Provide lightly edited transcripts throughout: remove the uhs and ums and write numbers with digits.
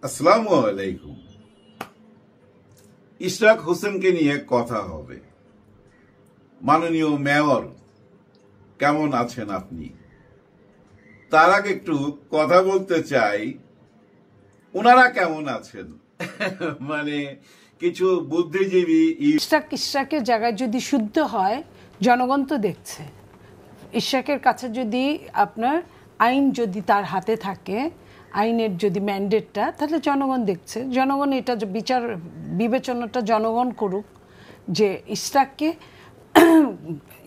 আসসালামু আলাইকুম। ইশরাক হোসেনকে নিয়ে কথা হবে। মাননীয় মেয়র, কেমন আছেন আপনি? তার আগে একটু কথা বলতে চাই, ওনারা কেমন আছেন? মানে কিছু বুদ্ধিজীবী ইশরাকের জায়গায় যদি শুদ্ধ হয়, জনগণ তো দেখছে। ইশরাকের কাছে যদি আপনার আইন যদি তার হাতে থাকে, আইনের যদি ম্যান্ডেটটা, তাহলে জনগণ দেখছে। জনগণ এটা বিচার বিবেচনাটা জনগণ করুক যে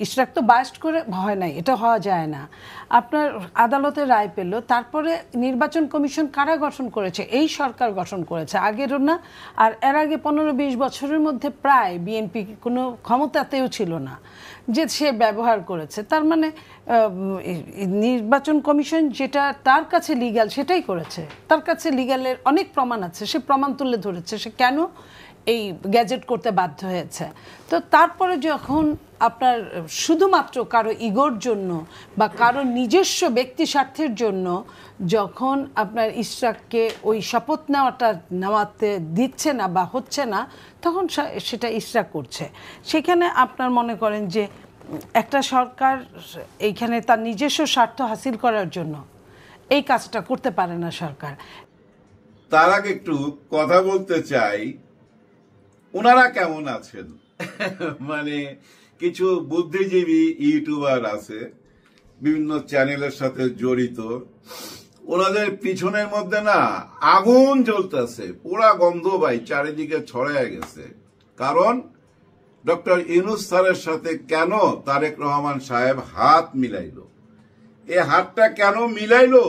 ইশরাক তো বাস্ট করে হয় নাই, এটা হওয়া যায় না। আপনার আদালতে রায় পেল, তারপরে নির্বাচন কমিশন কারা গঠন করেছে? এই সরকার গঠন করেছে, আগেরও না। আর এর আগে 15-20 বছরের মধ্যে প্রায় বিএনপি কোনো ক্ষমতাতেও ছিল না যে সে ব্যবহার করেছে। তার মানে নির্বাচন কমিশন যেটা তার কাছে লিগ্যাল সেটাই করেছে। তার কাছে লিগ্যালের অনেক প্রমাণ আছে, সে প্রমাণ তুলে ধরেছে সে কেন এই গ্যাজেট করতে বাধ্য হয়েছে। তো তারপরে যখন আপনার শুধুমাত্র কারো ইগোর জন্য বা কারো নিজস্ব ব্যক্তি স্বার্থের জন্য যখন আপনার ইশরাককে ওই শপথ নেওয়াতে দিচ্ছে না বা হচ্ছে না, তখন সেটা ইশরাক করছে। সেখানে আপনার মনে করেন যে একটা সরকার এইখানে তার নিজস্ব স্বার্থ হাসিল করার জন্য এই কাজটা করতে পারে না সরকার। তার আগে একটু কথা বলতে চাই, ওনারা কেমন আছেন? মানে কিছু বুদ্ধিজীবী ইউটিউবার আছে, বিভিন্ন চ্যানেলের সাথে জড়িত, ওনাদের পিছনের মধ্যে না আগুন জ্বলতেছে, পোড়া গন্ধ ভাই চারিদিকে ছড়ায় গেছে। কারণ ডক্টর ইউনূস স্যারের সাথে কেন তারেক রহমান সাহেব হাত মিলাইলো, এ হাতটা কেন মিলাইলো,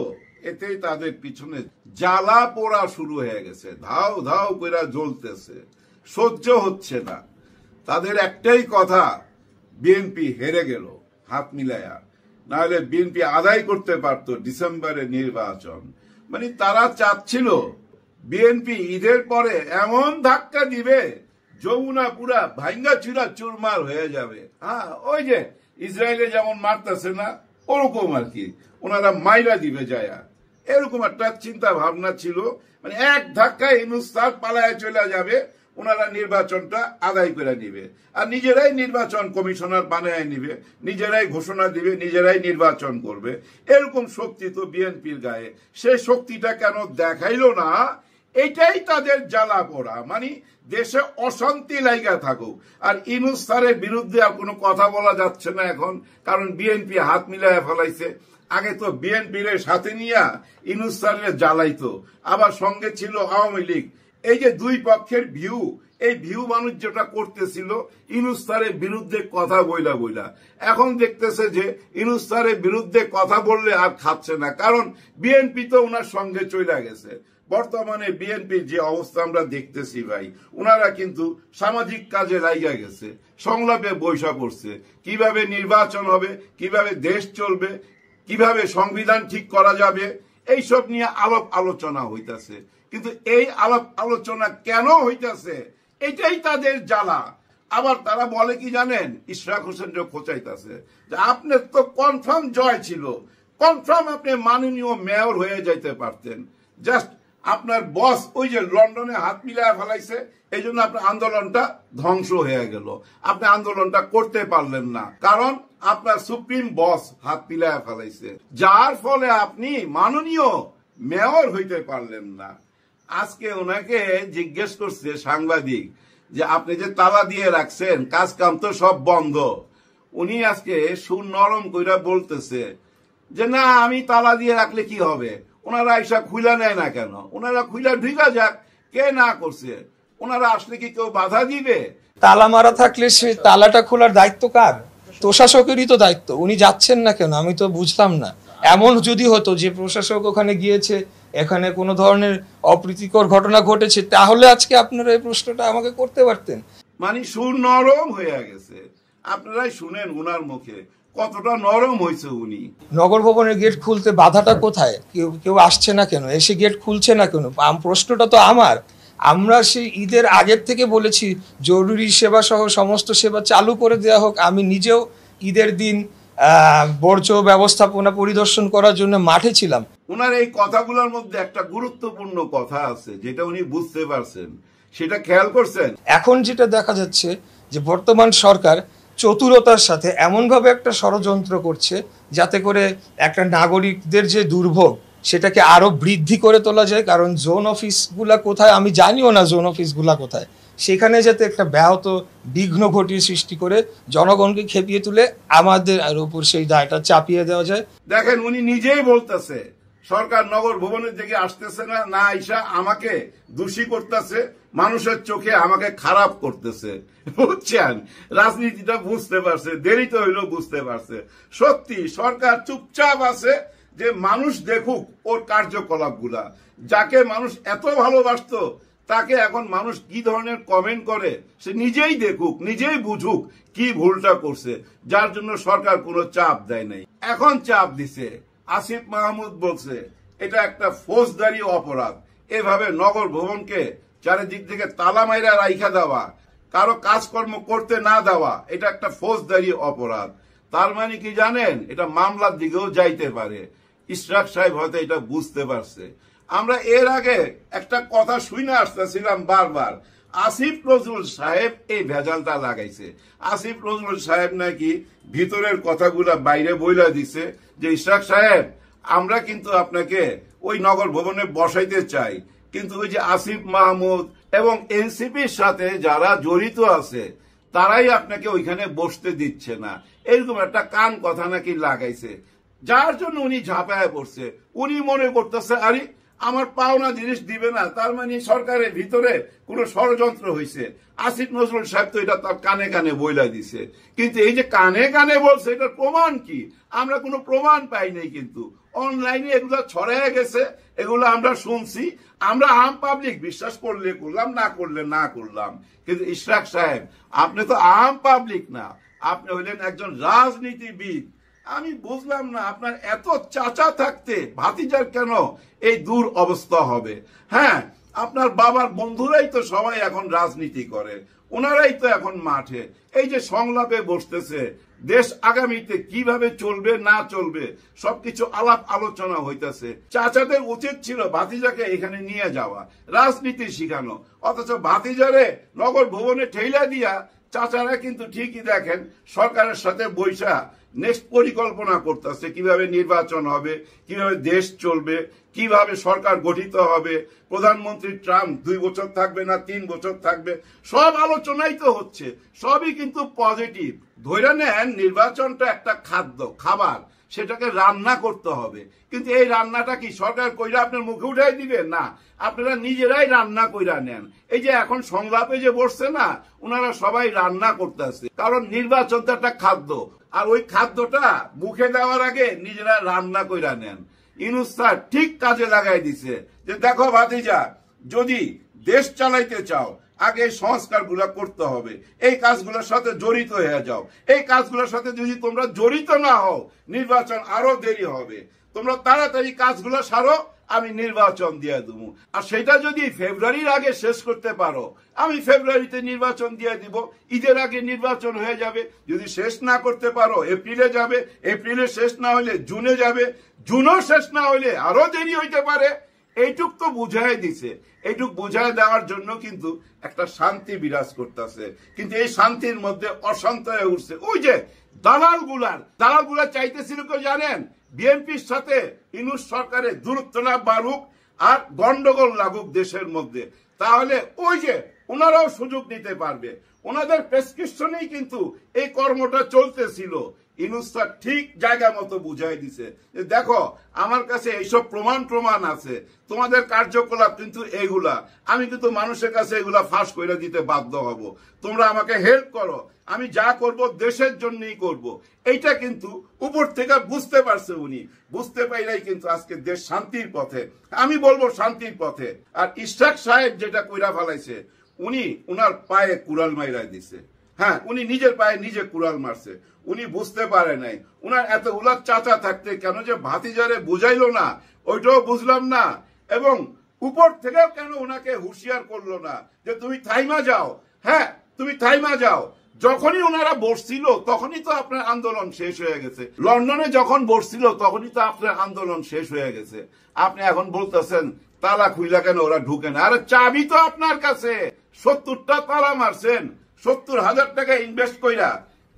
এতেই তাদের পিছনে জ্বালা পোড়া শুরু হয়ে গেছে, ধাও ধাও করে জ্বলতেছে, সহ্য হচ্ছে না। তাদের একটাই কথা, বিএনপি হেরে গেল হাত মিলায়া, নাহলে বিএনপি আদায় করতে পারত ডিসেম্বরে নির্বাচন। মানে তারা চাচ্ছিল বিএনপি ঈদের পরে এমন ধাক্কা দিবে যমুনা পুরা ভাঙ্গা চুরা চুরমার হয়ে যাবে। হ্যাঁ, ওই যে ইসরায়েলে যেমন মারতেছে না, ওরকম আর কি, ওনারা মাইরা দিবে যায়া, এরকম একটা চিন্তা ভাবনা ছিল। মানে এক ধাক্কায় ইউনূস স্যার পালায় চলে যাবে, ওনারা নির্বাচনটা আদায় করে নিবে, আর নিজেরাই নির্বাচন কমিশনার বানায় নিবে, নিজেরাই ঘোষণা দিবে, নিজেরাই নির্বাচন করবে। এরকম শক্তি তো বিএনপির গায়ে, সেই শক্তিটা কেন দেখাইলো না? এটাই তাদের জ্বালা পোড়া। মানে দেশে অশান্তি লাইগা থাকুক, আর ইউনূস স্যারের বিরুদ্ধে আর কোনো কথা বলা যাচ্ছে না এখন, কারণ বিএনপি হাত মিলায় ফেলাইছে। আগে তো বিএনপির সাথে নিয়ে ইউনূস স্যারের জ্বালাইতো, আবার সঙ্গে ছিল আওয়ামী লীগ। এই যে দুই পক্ষের ভিউ, এই ভিউ বাণিজ্যটা করতেছিল ইউনূস স্যারের বিরুদ্ধে কথা বইলা। এখন দেখতেছে যে ইউনূস স্যারের বিরুদ্ধে কথা বললে আর খাচ্ছে না, কারণ বিএনপি তো ওনার সঙ্গে চলে গেছে। বর্তমানে বিএনপির যে অবস্থা আমরা দেখতেছি ভাই, ওনারা কিন্তু সামাজিক কাজে লাইগা গেছে, সংলাপে বৈঠা করছে, কিভাবে নির্বাচন হবে, কিভাবে দেশ চলবে, কিভাবে সংবিধান ঠিক করা যাবে, এইসব নিয়ে আলাপ আলোচনা হইতাছে। কিন্তু এই আলাপ আলোচনা কেন হইতাছে, এটাই তাদের জ্বালা। আবার তারা বলে কি জানেন, ইশরাক হোসেন যে খোঁচাইতেছে যে আপনার তো কনফার্ম জয় ছিল, কনফার্ম আপনি মাননীয় মেয়র হয়ে যাইতে পারতেন, জাস্ট আপনার বস ওই যে লন্ডনে হাত মিলায় ফেলাইছে, এই জন্য আপনার আন্দোলনটা ধ্বংস হয়ে গেল, আপনি আন্দোলনটা করতে পারলেন না, কারণ আপনার সুপ্রিম বস হাত মিলায় ফেলাইছে, যার ফলে আপনি মাননীয় মেয়র হইতে পারলেন না। আজকে ওনাকে জিজ্ঞেস করছে সাংবাদিক যে আপনি যে তালা দিয়ে রাখছেন, কাজ কাম তো সব বন্ধ। উনি আজকে সুর নরম কইরা বলতেছে যে না, আমি তালা দিয়ে রাখলে কি হবে, ওনারা এসব খুলে নেয় না কেন, ওনারা খুলে ঢুকা যাক, কে না করছে, ওনারা আসলে কি কেউ বাধা দিবে? তালা মারা থাকলে সে তালাটা খোলার দায়িত্ব কার? প্রশাসকেরই তো দায়িত্ব। উনি যাচ্ছেন না কেন, আমি তো বুঝলাম না। এমন যদি হতো যে প্রশাসক ওখানে গিয়েছে, এখানে কোনো ধরনের অপ্রীতিকর ঘটনা ঘটেছে, তাহলে আজকে আপনারা এই প্রশ্নটা আমাকে করতে পারতেন। মানে সুর নরম হয়ে গেছে, আপনারাই শুনেন ওনার মুখে কতটা নরম হয়েছে উনি। নগর ভবনের গেট খুলতে বাধাটা কোথায়? কেউ আসছে না কেন, এসে গেট খুলছে না কেন? প্রশ্নটা তো আমার। আমরা সেই ঈদের আগের থেকে বলেছি জরুরি সেবা সহ সমস্ত সেবা চালু করে দেওয়া হোক। আমি নিজেও ঈদের দিন বর্জ্য ব্যবস্থাপনা পরিদর্শন করার জন্য মাঠে ছিলাম। উনার এই কথাগুলোর মধ্যে একটা গুরুত্বপূর্ণ কথা আছে যেটা উনি বুঝতে পারছেন, সেটা খেয়াল করছেন? এখন যেটা দেখা যাচ্ছে যে বর্তমান সরকার চতুরতার সাথে এমনভাবে একটা ষড়যন্ত্র করছে যাতে করে একটা নাগরিকদের যে দুর্ভোগ সেটাকে আরো বৃদ্ধি করে তোলা যায়। কারণ জোন অফিসগুলা কোথায় আমি জানিও না, জোন অফিসগুলা কোথায়, সেখানে যাতে একটা ব্যাহত বিঘ্ন ঘটিয়ে সৃষ্টি করে জনগণকে খেপিয়ে তুলে আমাদের উপর সেই দায়টা চাপিয়ে দেওয়া যায়। দেখেন, উনি নিজেই বলতেছে সরকার নগর ভবনের দিকে আসতেছে না, না আইসা আমাকে দোষী করতেছে, মানুষের চোখে আমাকে খারাপ করতেছে। বুঝছেন, রাজনীতিটা বুঝতে পারছে, দেরিতে হইলেও বুঝতে পারছে। সত্যি সরকার চুপচাপ আছে যে মানুষ দেখুক ওর কার্যকলাপ গুলা। যাকে মানুষ এত ভালোবাসতো তাকে এখন মানুষ কি ধরনের কমেন্ট করে সে নিজেই দেখুক, নিজেই বুঝুক কি ভুলটা করছে, যার জন্য সরকার কোনো চাপ দেয় নাই। এখন চাপ দিছে, আসিফ মাহমুদ বলছে এটা একটা ফৌজদারি অপরাধ। এভাবে নগর ভবনকে চারিদিক থেকে তালা মাইরা রাইখা দেওয়া, কারো কাজকর্ম করতে না দেওয়া, এটা একটা ফৌজদারি অপরাধ। তার মানে কি জানেন, এটা মামলার দিকেও যাইতে পারে। ইশরাক সাহেব হয়তো এটা বুঝতে পারছে। আমরা এর আগে একটা কথা শুনে আসতেছিলাম বারবার, আসিফ নজরুল সাহেব এই ভেজালটা লাগাইছে। আসিফ নজরুল সাহেব নাকি ভিতরের কথাগুলা বাইরে বইলা দিছে যে ইশরাক সাহেব আমরা কিন্তু আপনাকে ওই নগর ভবনে বসাইতে চাই, কিন্তু ওই যে আসিফ মাহমুদ এবং এনসিপির সাথে যারা জড়িত আছে তারাই আপনাকে ওইখানে বসতে দিচ্ছে না, এরকম একটা কান কথা নাকি লাগাইছে। যার জন্য উনি ঝাঁপায় পড়ছে। উনি মনে করতেছে আরে আমার পাওনা জিনিস দিবে না, তার মানে সরকারের ভিতরে কোন ষড়যন্ত্র হয়েছে। আসিফ নজরুল সাহেব তো এটা তার কানে কানে বইলা দিছে, কিন্তু এই যে কানে কানে বলছে এটার প্রমাণ কি? আমরা কোনো প্রমাণ পাই নাই, কিন্তু অনলাইনে এগুলো ছড়ায় গেছে, এগুলো আমরা শুনছি। আমরা আম পাবলিক বিশ্বাস করলে করলাম, না করলে না করলাম। কিন্তু ইশরাক সাহেব আপনি তো আম পাবলিক না, আপনি হইলেন একজন রাজনীতিবিদ। আমি বুঝলাম না আপনার এত চাচা থাকতে ভাতিজার কেন এই দূর অবস্থা হবে? হ্যাঁ, আপনার বাবার বন্ধুরাই তো সবাই এখন রাজনীতি করে, ওনারাই তো এখন মাঠে এই যে সংলাপে বসতেছে, দেশ আগামীতে কিভাবে চলবে না চলবে সবকিছু আলাপ আলোচনা হইতেছে। চাচাদের উচিত ছিল ভাতিজাকে এখানে নিয়ে যাওয়া, রাজনীতি শিখানো, অথচ ভাতিজারে নগর ভবনে ঠেলা দিয়া চাচারা কিন্তু ঠিকই দেখেন সরকারের সাথে বৈশা নেক্সট পরিকল্পনা করতেছে, কিভাবে নির্বাচন হবে, কিভাবে দেশ চলবে, কিভাবে সরকার গঠিত হবে, প্রধানমন্ত্রী ট্রাম্প 2 বছর থাকবে না 3 বছর থাকবে, সব আলোচনাই তো হচ্ছে। সবই কিন্তু পজিটিভ। ধরে নেন নির্বাচনটা একটা খাদ্য, খাবার, সেটাকে রান্না করতে হবে, কিন্তু এই রান্নাটা কি সরকার কইরা আপনার মুখে উঠাই দিবে? না, আপনারা নিজেরাই রান্না কইরা নেন। এই যে এখন সংলাপে যে বসছে না, ওনারা সবাই রান্না করতেছে, কারণ নির্বাচন তো একটা খাদ্য, আর ওই খাদ্যটা মুখে দেওয়ার আগে নিজেরা রান্না কইরা নেন। ইউনূস স্যার ঠিক কাজে লাগাই দিছে যে দেখো ভাতিজা, যদি দেশ চালাইতে চাও আগে সংস্কারগুলো করতে হবে, এই কাজগুলোর সাথে জড়িত হয়ে যাও। এই কাজগুলোর সাথে যদি তোমরা জড়িত না হও নির্বাচন আরো দেরি হবে। তোমরা তাড়াতাড়ি কাজগুলো সারো, আমি নির্বাচন দিয়ে দেবো। আর সেটা যদি ফেব্রুয়ারির আগে শেষ করতে পারো, আমি ফেব্রুয়ারিতে নির্বাচন দিয়ে দিব, ঈদের আগে নির্বাচন হয়ে যাবে। যদি শেষ না করতে পারো এপ্রিলে যাবে, এপ্রিলে শেষ না হলে জুনে যাবে, জুনও শেষ না হলে আরো দেরি হইতে পারে। এইটুক তো বুঝাই দিছে। এইটুক বুঝাই দেওয়ার জন্য কিন্তু একটা শান্তি বিরাজ করতেছে, কিন্তু এই শান্তির মধ্যে অশান্ত হয়ে উঠছে। ওই যে দালালগুলা চাইতেছিল কেউ জানেন, বিএনপির সাথে ইউনূস সরকারের দূরত্ব না বাড়ুক আর গন্ডগোল লাগুক দেশের মধ্যে, তাহলে ওই যে ওনারাও সুযোগ নিতে পারবে। ওনাদের প্রেসক্রিপশনেই কিন্তু এই কর্মটা চলতেছিল। ইউনূস স্যার ঠিক জায়গা মতো বুঝাই দিছে যে দেখো আমার কাছে এইসব প্রমাণ আছে, তোমাদের কার্যকলাপ কিন্তু এইগুলা, আমি কিন্তু মানুষের কাছে এগুলা ফাঁস করে দিতে বাধ্য হব। তোমরা আমাকে হেল্প করো, আমি যা করব দেশের জন্যই করব। এইটা কিন্তু উপর থেকে বুঝতে পারছে উনি। বুঝতে পাইলাই কিন্তু আজকে দেশ শান্তির পথে, আমি বলবো শান্তির পথে। আর ইশরাক সাহেব যেটা কইরা ফেলাইছে, উনি উনার পায়ে কুড়াল মাইরা দিছে। হ্যাঁ, উনি নিজের পায়ে নিজে কুড়াল মারছে। উনি বুঝতে পারে নাই উনার এত উলার চাচা থাকতে কেন যে ভাতিজারে বুঝাইলো না, ওইটাও বুঝলাম না। এবং উপর থেকেও কেন ওনাকে হুঁশিয়ার করলো না যে তুমি থাইমা যাও। হ্যাঁ, তুমি থাইমা যাও, যখনই ওনারা বসছিল তখনই তো আপনার আন্দোলন শেষ হয়ে গেছে। লন্ডনে যখন বসছিল তখনই তো আপনার আন্দোলন শেষ হয়ে গেছে। আপনি এখন বলতেছেন তালা খুইলা কেন ওরা ঢুকে না? আরে চাবি তো আপনার কাছে, 70টা তালা মারছেন, 70,000 টাকা ইনভেস্ট কইরা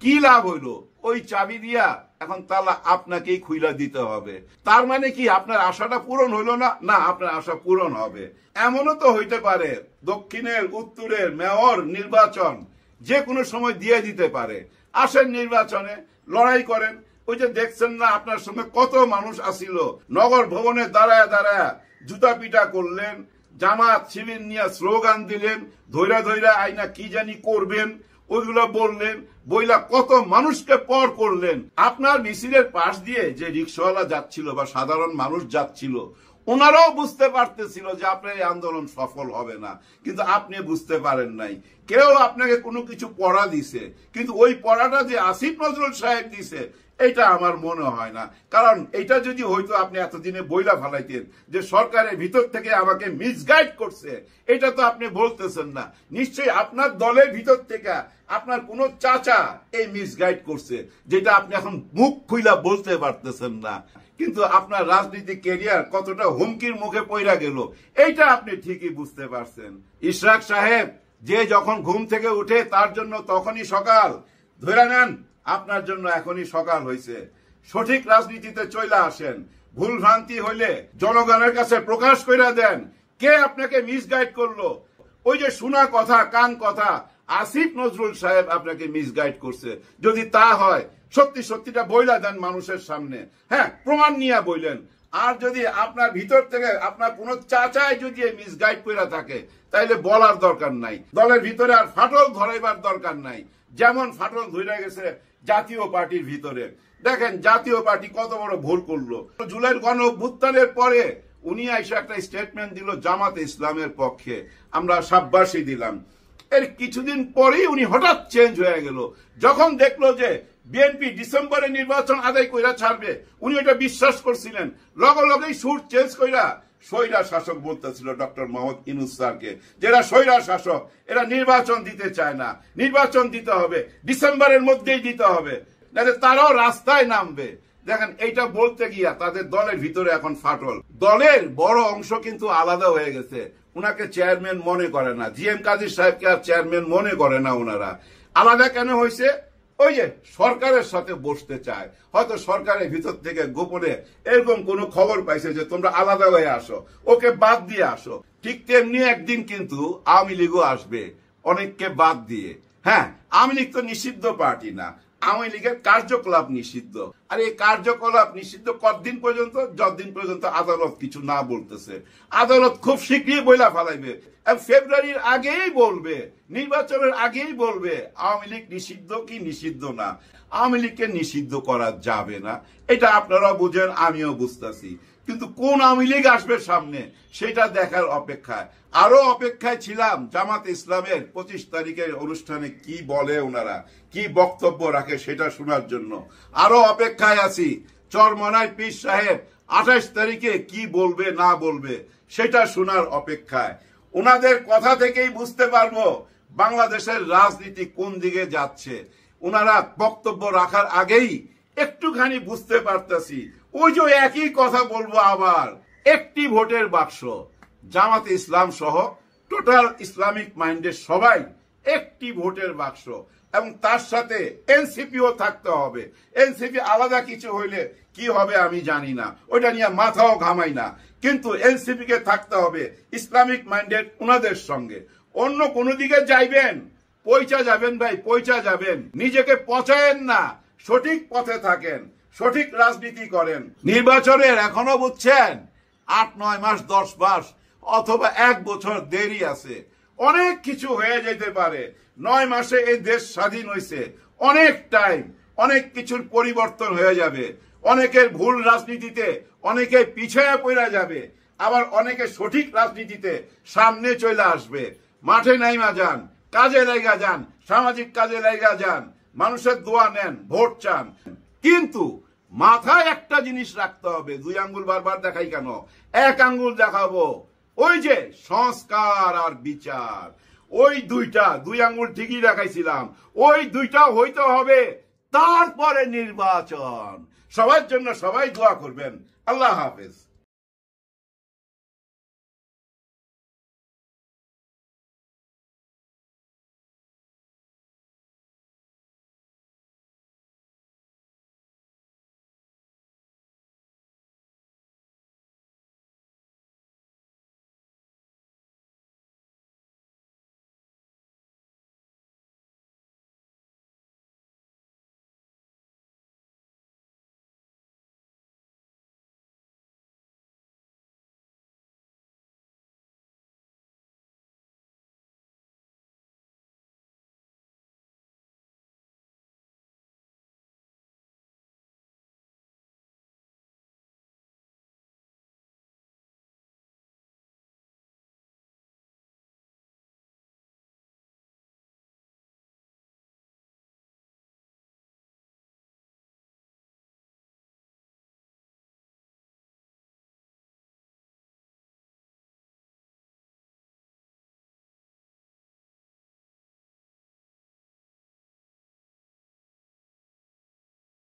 কি লাভ হইলো? ওই চাবি দিয়া এখন তালা আপনাকেই খুইলা দিতে হবে। তার মানে কি আপনার আশাটা পূরণ হইলো না? না, আপনার আশা পূরণ হবে। এমনও তো হইতে পারে দক্ষিণের উত্তরের মেয়র নির্বাচন যে কোনো সময় দিয়ে দিতে পারে। আসেন নির্বাচনে লড়াই করেন। ওই যে দেখছেন না আপনার সঙ্গে কত মানুষ আসিল, নগর ভবনে দাঁড়ায় দাঁড়ায় জুতা পিটা করলেন, জামাত শিবির নিয়ে স্লোগান দিলেন, ধৈরা ধৈরা আইনা কি জানি করবেন ওইগুলো বললেন, বইলা কত মানুষকে পর করলেন। আপনার মিছিলের পাশ দিয়ে যে রিক্সাওয়ালা যাচ্ছিল বা সাধারণ মানুষ যাচ্ছিল ওনারাও বুঝতে পারতেছিল যে আপনার এই আন্দোলন সফল হবে না, কিন্তু আপনি বুঝতে পারেন নাই। কেউ আপনাকে কোনো কিছু পড়া দিছে, কিন্তু ওই পড়াটা যে আসিফ নজরুল সাহেব দিছে এটা আমার মনে হয় না। কারণ এটা যদি হয়তো আপনি এতদিনে বইলা ফেলাইতেন যে সরকারের ভিতর থেকে আমাকে মিসগাইড করছে, এটা তো আপনি বলতেছেন না। নিশ্চয়ই আপনার দলের ভিতর থেকে আপনার কোন চাচা এই মিসগাইড করছে, যেটা আপনি এখন মুখ খুইলা বলতে পারতেছেন না। কিন্তু আপনার রাজনীতিক ক্যারিয়ার কতটা হুমকির মুখে পড়া গেল এইটা আপনি ঠিকই বুঝতে পারছেন। ইশরাক সাহেব যে যখন ঘুম থেকে উঠে তার জন্য তখনই সকাল, ধরে নেন আপনার জন্য এখনই সকাল হয়েছে। সঠিক রাজনীতিতে চলে আসেন, ভুল ভ্রান্তি হইলে জনগণের কাছে প্রকাশ করে দেন কে আপনাকে মিসগাইড করলো। ওই যে শোনা কথা কান কথা, আসিফ নজরুল সাহেব আপনাকে মিসগাইড করছে। যদি তা হয় সত্যি সত্যিটা বইলা দেন মানুষের সামনে, হ্যাঁ প্রমাণ নিয়ে বইলেন। আর যদি আপনার ভিতর থেকে আপনার কোন চাচাই যদি মিসগাইড করে থাকে তাইলে বলার দরকার নাই, দলের ভিতরে আর ফাটল ধরাইবার দরকার নাই। যেমন ফাটল ধরে গেছে জাতীয় পার্টির ভিতরে। দেখেন জাতীয় পার্টি কত বড় ভুল করলো। জুলাইয়ের গণ অভ্যুত্থানের পরে উনি এসে একটা স্টেটমেন্ট দিল জামাতে ইসলামের পক্ষে, আমরা সাব্বাসী দিলাম। এর কিছুদিন পরেই উনি হঠাৎ চেঞ্জ হয়ে গেল। যখন দেখলো যে বিএনপি ডিসেম্বরে নির্বাচন আদায় কইরা ছাড়বে, উনি এটা বিশ্বাস করছিলেন, লগে লগেই সুর চেঞ্জ কইরা স্বৈরা শাসক বলতেছিল ডক্টর মোহাম্মদ ইউনূস স্যারকে, যেটা স্বৈরা শাসক, এরা নির্বাচন দিতে চায় না, নির্বাচন দিতে হবে ডিসেম্বরের মধ্যেই দিতে হবে, নাহলে তারাও রাস্তায় নামবে। দেখেন এইটা বলতে গিয়া তাদের দলের ভিতরে এখন ফাটল। দলের বড় অংশ কিন্তু আলাদা হয়ে গেছে, উনাকে চেয়ারম্যান মনে করে না, জিএম কাজী সাহেবকে আর চেয়ারম্যান মনে করে না। ওনারা আলাদা কেন হয়েছে? ওই যে সরকারের সাথে বসতে চায়, হয়তো সরকারের ভিতর থেকে গোপনে এরকম কোন খবর পাইছে যে তোমরা আলাদা হয়ে আসো, ওকে বাদ দিয়ে আসো। ঠিক তেমনি একদিন কিন্তু আওয়ামী লীগও আসবে অনেককে বাদ দিয়ে। হ্যাঁ, আওয়ামী লীগ তো নিষিদ্ধ পার্টি না, আওয়ামী লীগের কার্যকলাপ নিষিদ্ধ। আর এই কার্যকলাপ নিষিদ্ধ কতদিন পর্যন্ত? যতদিন পর্যন্ত আদালত কিছু না বলতেছে। আদালত খুব শীঘ্রই বইলা ফেলাইবে, ফেব্রুয়ারির আগেই বলবে, নির্বাচনের আগেই বলবে আওয়ামী লীগ নিষিদ্ধ কি নিষিদ্ধ না। আওয়ামী লীগকে নিষিদ্ধ করা যাবে না, এটা আপনারা বুঝেন, আমিও বুঝতেছি। কিন্তু কোন আওয়ামী লীগ আসবে সামনে সেটা দেখার অপেক্ষায়। আরো অপেক্ষায় ছিলাম জামাত ইসলামের 25 তারিখের অনুষ্ঠানে কি বলে ওনারা, কি বক্তব্য রাখে সেটা শোনার জন্য। আরো অপেক্ষায় আছি চরমনাই পীর সাহেব 28 তারিখে কি বলবে না বলবে সেটা শোনার অপেক্ষায়। ওনাদের কথা থেকেই বুঝতে পারবো বাংলাদেশের রাজনীতি কোন দিকে যাচ্ছে। ওনারা বক্তব্য রাখার আগেই একটুখানি বুঝতে পারতেছি, ওই যে একই কথা বলবো আবার, একটি ভোটের বাক্স, জামাতে ইসলাম সহ টোটাল ইসলামিক মাইন্ডের সবাই একটি ভোটের বাক্স, এবং তার সাথে এনসিপিও থাকতে হবে। এনসিপি আলাদা কিছু হইলে কি হবে আমি জানি না, ওইটা নিয়ে মাথাও ঘামাই না, কিন্তু এনসিপি কে থাকতে হবে ইসলামিক মাইন্ডেড ওনাদের সঙ্গে। অন্য কোন দিকে যাইবেন পয়সা যাবেন ভাই, পয়সা যাবেন, নিজেকে পচায়েন না, সঠিক পথে থাকেন, সঠিক রাজনীতি করেন। নির্বাচনের এখনো বুঝছেন 8-9 মাস 10 মাস অথবা 1 বছর দেরি আছে, অনেক কিছু হয়ে যেতে পারে। 9 মাসে এই দেশ স্বাধীন হয়েছে, অনেক টাইম, অনেক কিছুর পরিবর্তন হয়ে যাবে। অনেকের ভুল রাজনীতিতে অনেকে পিছিয়ে পড়ে যাবে, আবার অনেকে সঠিক রাজনীতিতে সামনে চলে আসবে। মাঠে নাইমা যান, কাজে লাগা যান, সামাজিক কাজে লাগা যান, মানুষের দোয়া নেন, ভোট চান, কিন্তু মাথায় একটা জিনিস রাখতে হবে। 2 আঙ্গুল বারবার দেখাই কেন? 1 আঙ্গুল দেখাবো, ওই যে সংস্কার আর বিচার। ওই দুই আঙ্গুল ঠিকই দেখাইছিলাম, ওই দুইটা হইতে হবে, তারপরে নির্বাচন। সবার জন্য সবাই দোয়া করবেন। আল্লাহ হাফেজ।